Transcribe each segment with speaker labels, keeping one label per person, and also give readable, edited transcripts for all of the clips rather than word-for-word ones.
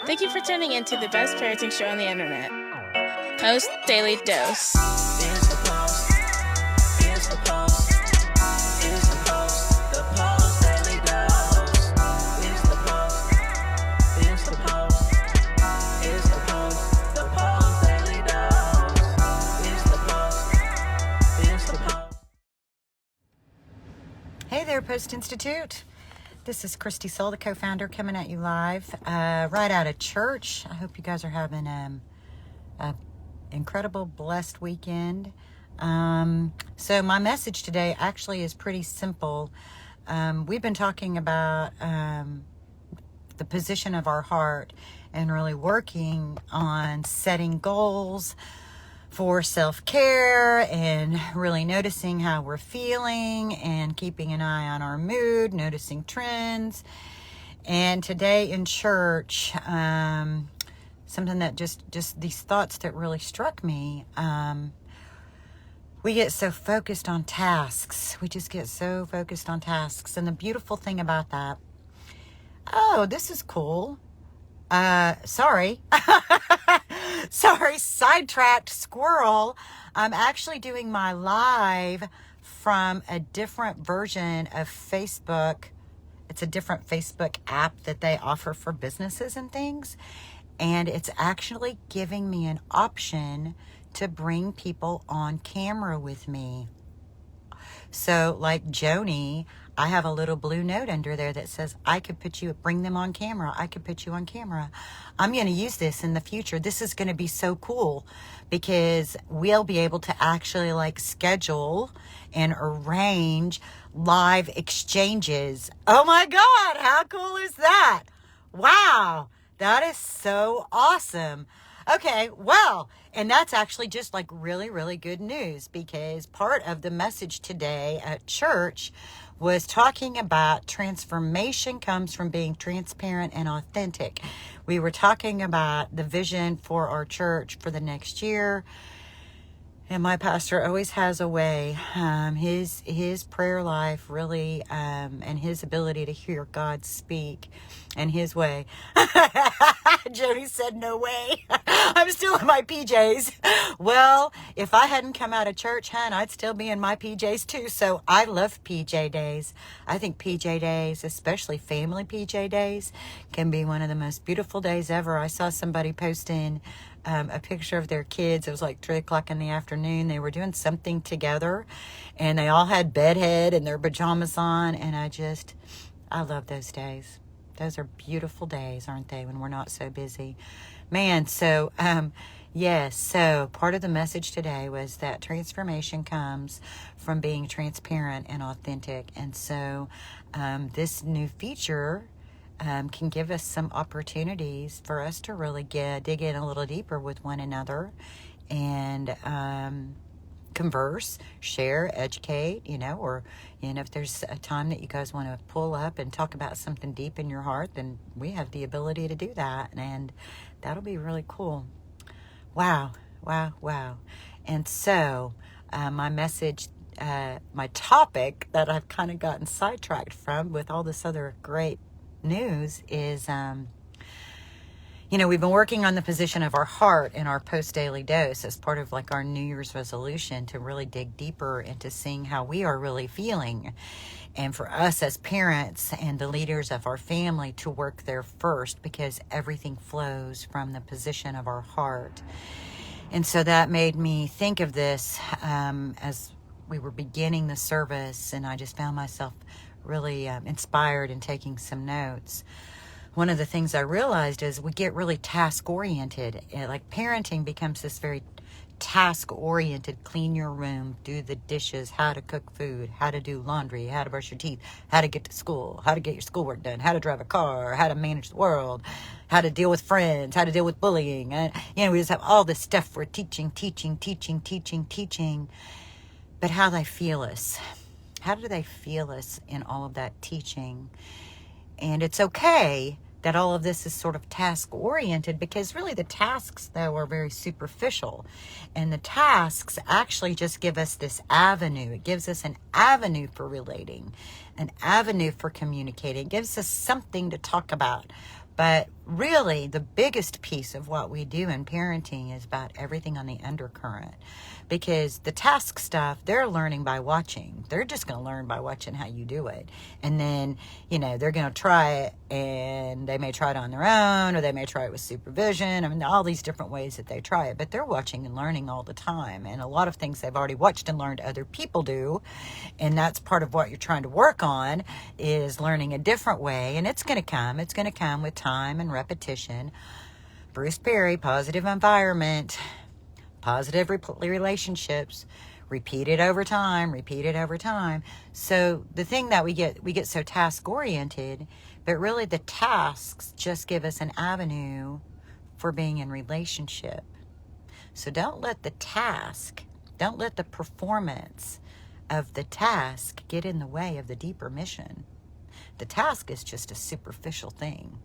Speaker 1: Thank you for tuning in to the best parenting show on the internet, Post Daily Dose.
Speaker 2: It's the Post. It's the Post. It's the Post. The Post Daily Dose. It's the Post. It's the Post. It's the Post. The Post Daily Dose. It's the Post. It's the Post.
Speaker 3: Hey there, Post+Institute. This is Kristi, Saul, the co-founder, coming at you live right out of church. I hope you guys are having an incredible, blessed weekend. So my message today actually is pretty simple. We've been talking about the position of our heart and really working on setting goals for self-care and really noticing how we're feeling and keeping an eye on our mood, noticing trends. And today in church, something that just these thoughts that really struck me. We get so focused on tasks. We just get so focused on tasks. And the beautiful thing about that, oh, this is cool. Sorry, sidetracked squirrel. I'm actually doing my live from a different version of Facebook. It's a different Facebook app that they offer for businesses and things. And it's actually giving me an option to bring people on camera with me. So like Joni, I have a little blue note under there that says, bring them on camera. I could put you on camera. I'm going to use this in the future. This is going to be so cool because we'll be able to actually schedule and arrange live exchanges. Oh my God, how cool is that? Wow, that is so awesome. Okay, well, and that's actually just really, really good news because part of the message today at church was talking about transformation comes from being transparent and authentic. We were talking about the vision for our church for the next year. And my pastor always has a way, his prayer life really, and his ability to hear God speak and his way. Jody said, no way. I'm still in my PJs. Well, if I hadn't come out of church, I'd still be in my PJs too. So I love PJ days. I think PJ days, especially family PJ days, can be one of the most beautiful days ever. I saw somebody posting a picture of their kids. It was 3:00 in the afternoon. They were doing something together and they all had bedhead and their pajamas on. And I love those days. Those are beautiful days, aren't they? When we're not so busy, man. So, yes. So part of the message today was that transformation comes from being transparent and authentic. And so, this new feature can give us some opportunities for us to really dig in a little deeper with one another and converse, share, educate, or if there's a time that you guys want to pull up and talk about something deep in your heart, then we have the ability to do that, and that'll be really cool. Wow. And so my message, my topic that I've kind of gotten sidetracked from with all this other great news is, we've been working on the position of our heart in our Post Daily Dose as part of our New Year's resolution to really dig deeper into seeing how we are really feeling. And for us as parents and the leaders of our family to work there first because everything flows from the position of our heart. And so that made me think of this as we were beginning the service, and I just found myself really inspired and taking some notes. One of the things I realized is we get really task-oriented. Parenting becomes this very task-oriented, clean your room, do the dishes, how to cook food, how to do laundry, how to brush your teeth, how to get to school, how to get your schoolwork done, how to drive a car, how to manage the world, how to deal with friends, how to deal with bullying. And, we just have all this stuff for teaching. But how they feel us. How do they feel us in all of that teaching? And it's okay that all of this is sort of task-oriented because really the tasks, though, are very superficial. And the tasks actually just give us this avenue. It gives us an avenue for relating, an avenue for communicating. It gives us something to talk about. But really the biggest piece of what we do in parenting is about everything on the undercurrent, because the task stuff, they're learning by watching. They're just going to learn by watching how you do it. And then, they're going to try it, and they may try it on their own, or they may try it with supervision. I mean, all these different ways that they try it, but they're watching and learning all the time. And a lot of things they've already watched and learned other people do. And that's part of what you're trying to work on, is learning a different way. And it's going to come. It's going to come with time and repetition. Bruce Perry, positive environment, positive relationships, repeated over time. So the thing that we get so task oriented, but really the tasks just give us an avenue for being in relationship. So don't let the performance of the task get in the way of the deeper mission. The task is just a superficial thing.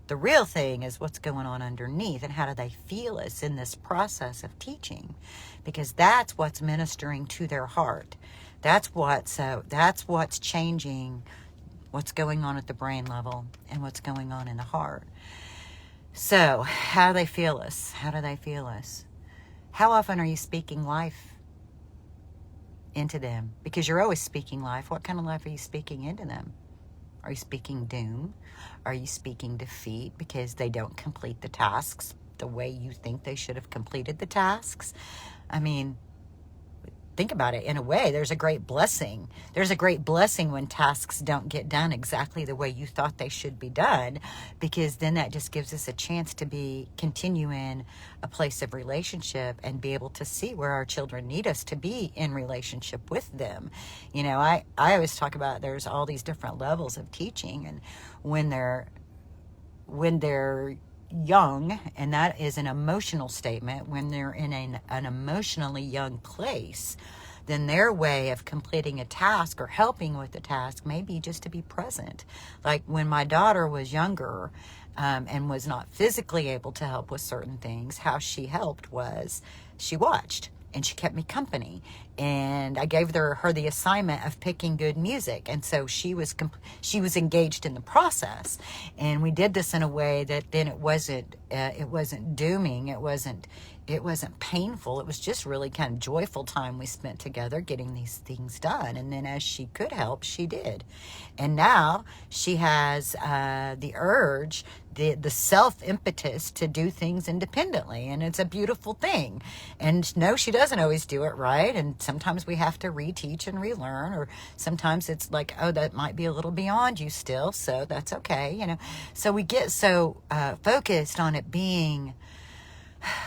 Speaker 3: The real thing is what's going on underneath, and how do they feel us in this process of teaching, because that's what's ministering to their heart. That's what's changing what's going on at the brain level and what's going on in the heart. So how do they feel us? How often are you speaking life into them? Because you're always speaking life. What kind of life are you speaking into them? Are you speaking doom? Are you speaking defeat because they don't complete the tasks the way you think they should have completed the tasks? I mean, think about it. In a way, there's a great blessing. There's a great blessing when tasks don't get done exactly the way you thought they should be done, because then that just gives us a chance to continue in a place of relationship and be able to see where our children need us to be in relationship with them. I always talk about there's all these different levels of teaching, and when they're young, and that is an emotional statement, when they're in an emotionally young place, then their way of completing a task or helping with the task may be just to be present. Like when my daughter was younger, and was not physically able to help with certain things, how she helped was she watched. And she kept me company, and I gave her the assignment of picking good music, and so she was engaged in the process. And we did this in a way that then it wasn't dooming, it wasn't painful. It was just really kind of joyful time we spent together getting these things done. And then as she could help, she did. And now she has the urge, the self-impetus to do things independently, and it's a beautiful thing. And no, she doesn't always do it right, and sometimes we have to reteach and relearn, or sometimes it's like, oh, that might be a little beyond you still, so that's okay, So we get so focused on it being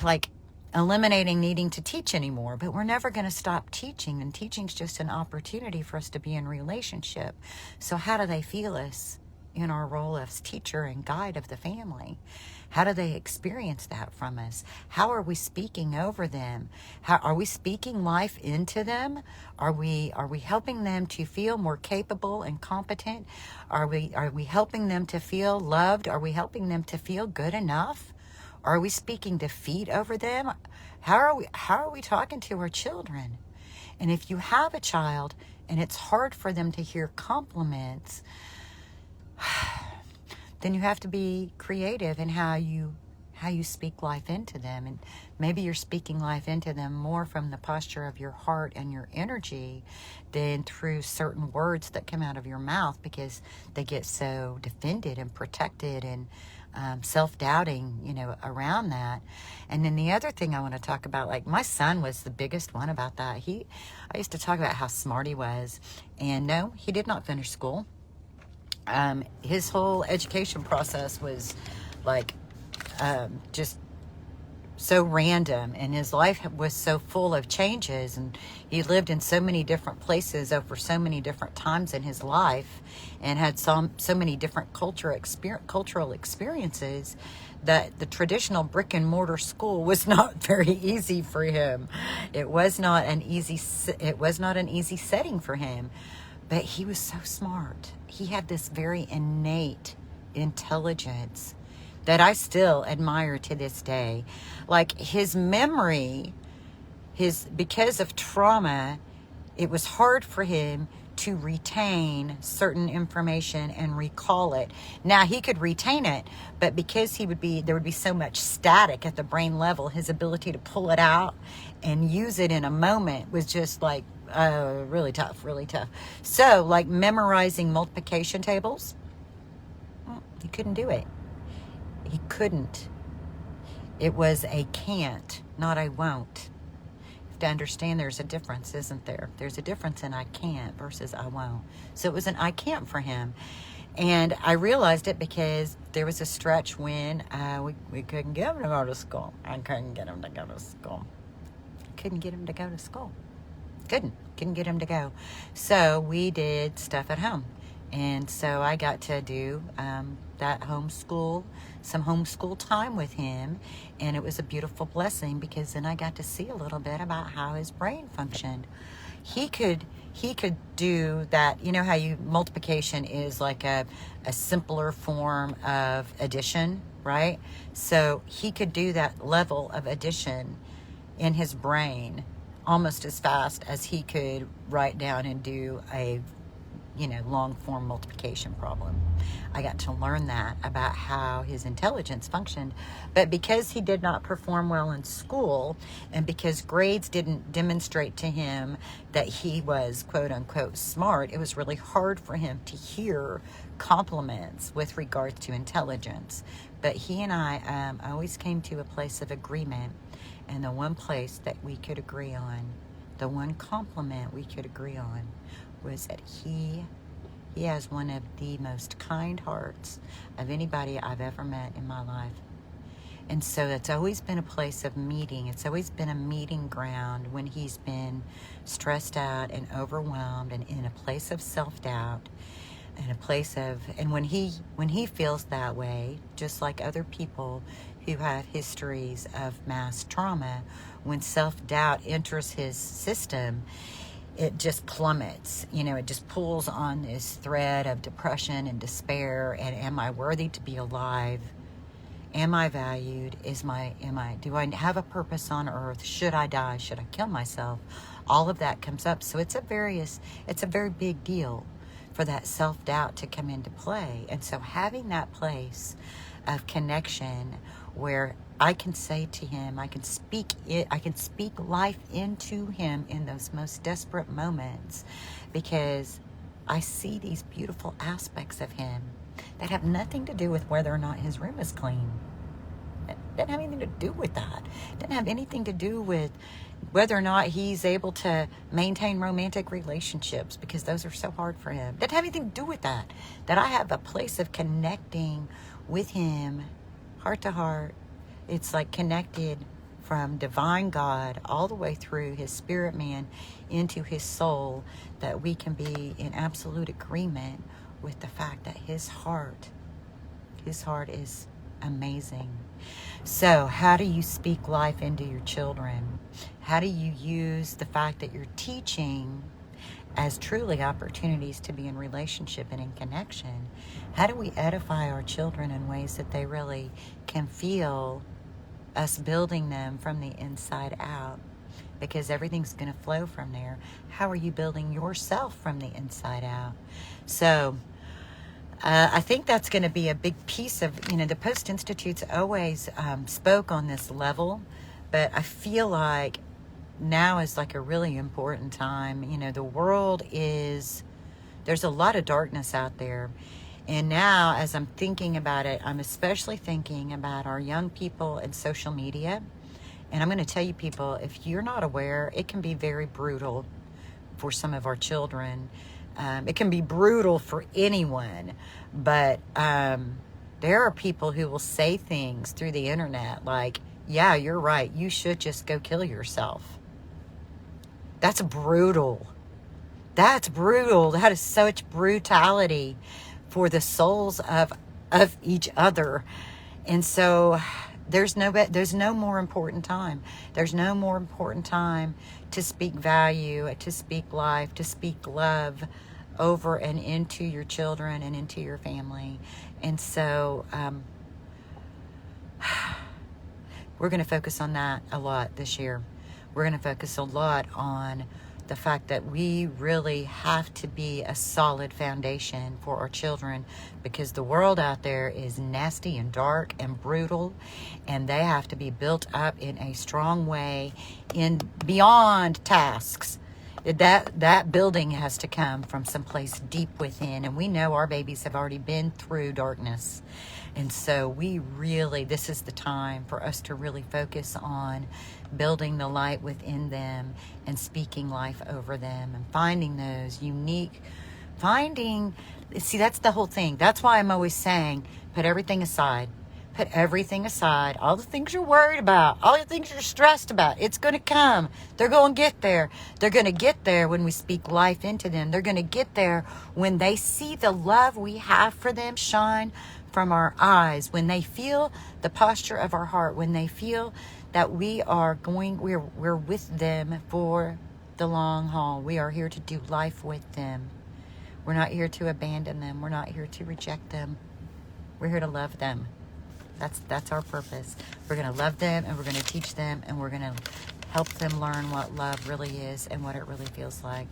Speaker 3: like eliminating needing to teach anymore, but we're never going to stop teaching, and teaching's just an opportunity for us to be in relationship. So how do they feel us in our role as teacher and guide of the family? How do they experience that from us? How are we speaking over them? How are we speaking life into them? Are we helping them to feel more capable and competent? Are we helping them to feel loved? Are we helping them to feel good enough? Are we speaking defeat over them? How are we talking to our children? And if you have a child and it's hard for them to hear compliments, then you have to be creative in how you speak life into them. And maybe you're speaking life into them more from the posture of your heart and your energy than through certain words that come out of your mouth, because they get so defended and protected and self-doubting, around that. And then the other thing I want to talk about, like my son was the biggest one about that. I used to talk about how smart he was, and no, he did not finish school. His whole education process was like just so random, and his life was so full of changes, and he lived in so many different places over so many different times in his life, and had so many different cultural experiences, that the traditional brick and mortar school was not very easy for him. It was not an easy setting for him. But he was so smart. He had this very innate intelligence that I still admire to this day. Like his memory, because of trauma, it was hard for him to retain certain information and recall it. Now, he could retain it, but because there would be so much static at the brain level, his ability to pull it out and use it in a moment was just like really tough, really tough. So, like memorizing multiplication tables, he couldn't do it. He couldn't. It was a can't, not I won't. To understand there's a difference, isn't there? There's a difference in I can't versus I won't. So it was an I can't for him. And I realized it because there was a stretch when we couldn't get him to go to school. I couldn't get him to go to school. Couldn't get him to go to school. Couldn't get him to go. So we did stuff at home. And so I got to do that some homeschool time with him. And it was a beautiful blessing because then I got to see a little bit about how his brain functioned. He could do that. You know how multiplication is like a simpler form of addition, right? So he could do that level of addition in his brain almost as fast as he could write down and do a long form multiplication problem. I got to learn that about how his intelligence functioned. But because he did not perform well in school, and because grades didn't demonstrate to him that he was quote unquote smart, it was really hard for him to hear compliments with regards to intelligence. But he and I always came to a place of agreement, and the one place that we could agree on, the one compliment we could agree on, was that he has one of the most kind hearts of anybody I've ever met in my life. And so it's always been a place of meeting. It's always been a meeting ground when he's been stressed out and overwhelmed and in a place of self-doubt, and when he feels that way, just like other people who have histories of mass trauma, when self-doubt enters his system, it just plummets. It just pulls on this thread of depression and despair. And am I worthy to be alive? Am I valued? Do I have a purpose on earth? Should I die? Should I kill myself? All of that comes up. So it's a very big deal for that self-doubt to come into play. And so having that place of connection where I can say to him, I can speak life into him in those most desperate moments, because I see these beautiful aspects of him that have nothing to do with whether or not his room is clean. It doesn't have anything to do with that. It doesn't have anything to do with whether or not he's able to maintain romantic relationships, because those are so hard for him. It doesn't have anything to do with that. That I have a place of connecting with him, heart to heart. It's like connected from divine God all the way through his spirit man into his soul, that we can be in absolute agreement with the fact that his heart is amazing. So how do you speak life into your children? How do you use the fact that you're teaching as truly opportunities to be in relationship and in connection? How do we edify our children in ways that they really can feel us building them from the inside out? Because everything's going to flow from there. How are you building yourself from the inside out? So I think that's going to be a big piece of, the Post+Institute's always spoke on this level, but I feel like now is like a really important time. The world there's a lot of darkness out there. And now, as I'm thinking about it, I'm especially thinking about our young people and social media. And I'm going to tell you, people, if you're not aware, it can be very brutal for some of our children. It can be brutal for anyone. But there are people who will say things through the internet like, yeah, you're right, you should just go kill yourself. That's brutal. That's brutal. That is such brutality for the souls of each other. And so there's no more important time. There's no more important time to speak value, to speak life, to speak love over and into your children and into your family. And so we're going to focus on that a lot this year. We're going to focus a lot on the fact that we really have to be a solid foundation for our children, because the world out there is nasty and dark and brutal, and they have to be built up in a strong way in beyond tasks. That building has to come from someplace deep within, and we know our babies have already been through darkness. And so this is the time for us to really focus on building the light within them and speaking life over them and finding those unique, see, that's the whole thing. That's why I'm always saying, put everything aside. Put everything aside. All the things you're worried about, all the things you're stressed about, it's going to come. They're going to get there. They're going to get there when we speak life into them. They're going to get there when they see the love we have for them shine from our eyes, when they feel the posture of our heart, when they feel that we're with them for the long haul. We are here to do life with them. We're not here to abandon them. We're not here to reject them. We're here to love them. That's our purpose. We're going to love them, and we're going to teach them, and we're going to help them learn what love really is and what it really feels like.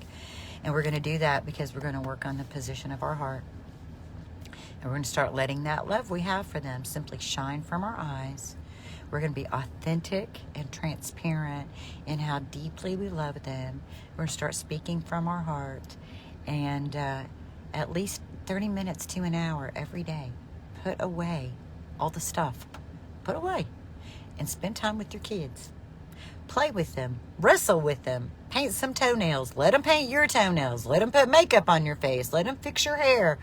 Speaker 3: And we're going to do that because we're going to work on the position of our heart. And we're going to start letting that love we have for them simply shine from our eyes. We're going to be authentic and transparent in how deeply we love them. We're going to start speaking from our heart, and at least 30 minutes to an hour every day. Put away all the stuff. Put away and spend time with your kids. Play with them. Wrestle with them. Paint some toenails. Let them paint your toenails. Let them put makeup on your face. Let them fix your hair.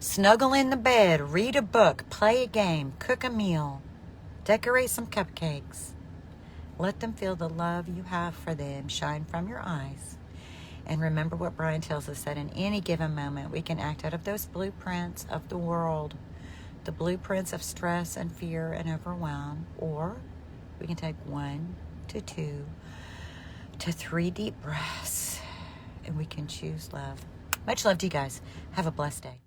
Speaker 3: Snuggle in the bed. Read a book. Play a game. Cook a meal. Decorate some cupcakes. Let them feel the love you have for them shine from your eyes. And remember what Brian tells us, that in any given moment we can act out of those blueprints of the world. The blueprints of stress and fear and overwhelm, or we can take 1 to 2 to 3 deep breaths, and we can choose love. Much love to you guys. Have a blessed day.